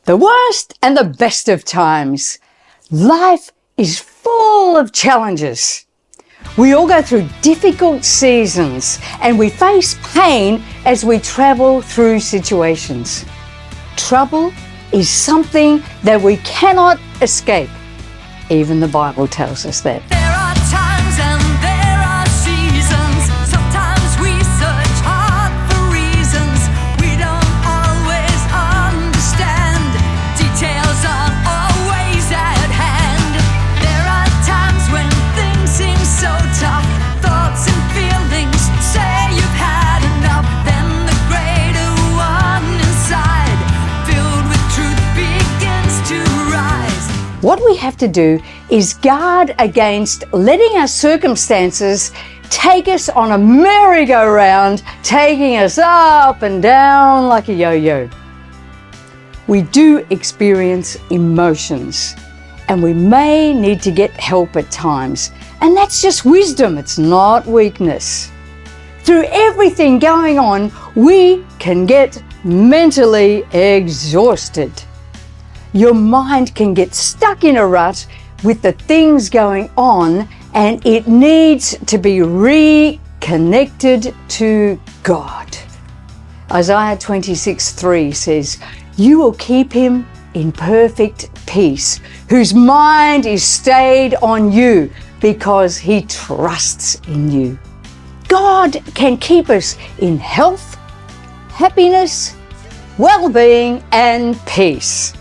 the worst and the best of times. Life is full of challenges. We all go through difficult seasons and we face pain as we travel through situations. Trouble is something that we cannot escape. Even the Bible tells us that. There are times and there are seasons. Sometimes we search hard for reasons we don't always understand. Details aren't always at hand. There are times when things seem so tough. Thoughts and feelings say you've had enough. Then the greater one inside, filled with truth, begins to rise. What we have to do is guard against letting our circumstances take us on a merry-go-round, taking us up and down like a yo-yo. We do experience emotions, and we may need to get help at times, and that's just wisdom, it's not weakness. Through everything going on, we can get mentally exhausted. Your mind can get stuck in a rut with the things going on, and it needs to be reconnected to God. Isaiah 26:3 says, "You will keep him in perfect peace, whose mind is stayed on you because he trusts in you." God can keep us in health, happiness, well-being, and peace.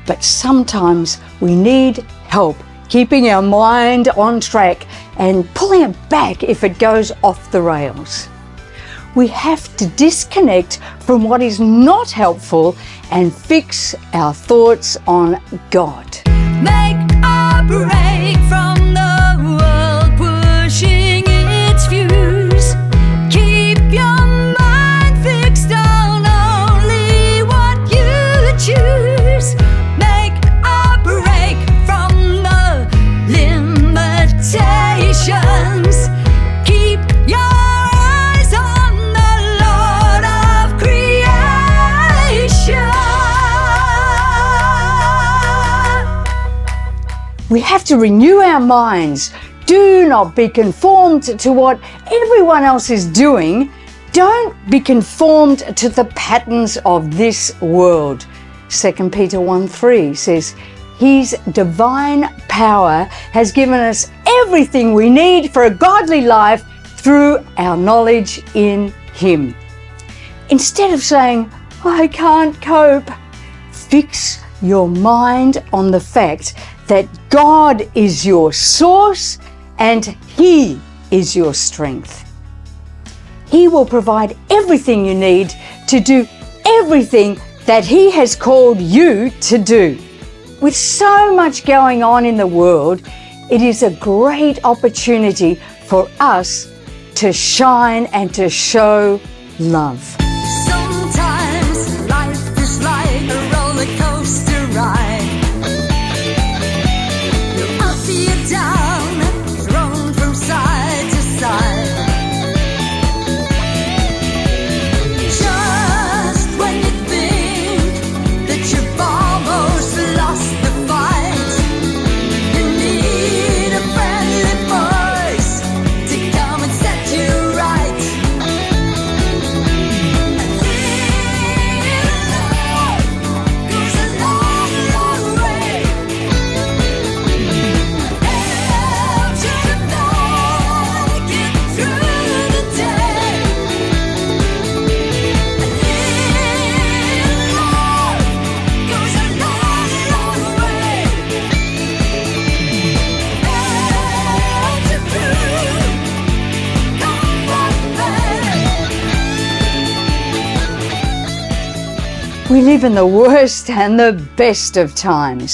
But sometimes we need help keeping our mind on track and pulling it back if it goes off the rails. We have to disconnect from what is not helpful and fix our thoughts on God. Make a break from the world pushing its views. Keep your mind fixed on only what you choose. Make a break from the limitations. Keep your eyes on the Lord of creation. We have to renew our minds. Do not be conformed to what everyone else is doing. Don't be conformed to the patterns of this world. 2 Peter 1:3 says, "His divine power has given us everything we need for a godly life through our knowledge in Him." Instead of saying, "I can't cope," fix your mind on the fact that God is your source and He is your strength. He will provide everything you need to do everything that He has called you to do. With so much going on in the world, it is a great opportunity for us to shine and to show love. Sometimes life is like a roller coaster ride. You're up, you're down, thrown from side to side. Just when you think that you've almost lost the fight, you need a friendly voice to come and set you right. Goes a long, long way. Helps you to make it through the day. Love goes a long, long way. Helps you through. Come what may. We live in the worst and the best of times.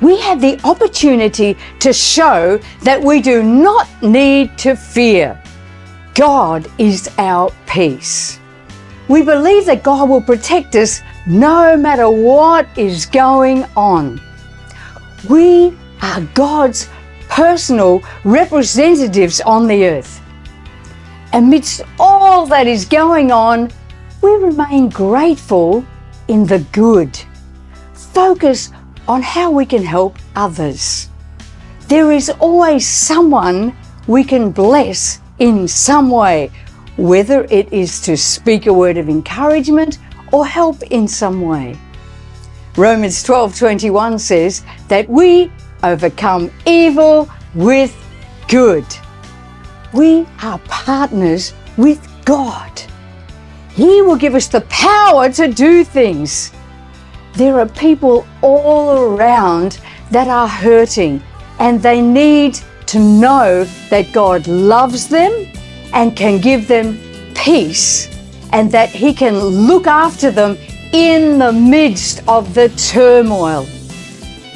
We have the opportunity to show that we do not need to fear. God is our peace. We believe that God will protect us no matter what is going on. We are God's personal representatives on the earth. Amidst all that is going on, we remain grateful in the good. focus on how we can help others. There is always someone we can bless in some way, whether it is to speak a word of encouragement or help in some way. Romans 12:21 says that we overcome evil with good. We are partners with God. He will give us the power to do things. There are people all around that are hurting, and they need to know that God loves them and can give them peace, and that He can look after them in the midst of the turmoil.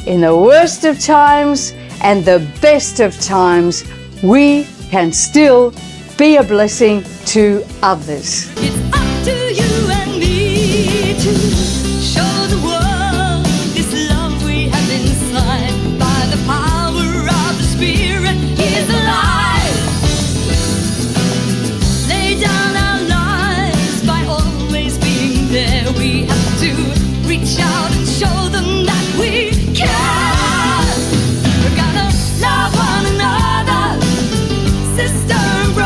In the worst of times and the best of times, we can still be a blessing to others. It's up to you and me to show the world this love we have inside. By the power of the Spirit is alive. Lay down our lives by always being there. We have to reach out and show them that we care. We're gonna love one another, sister and brother.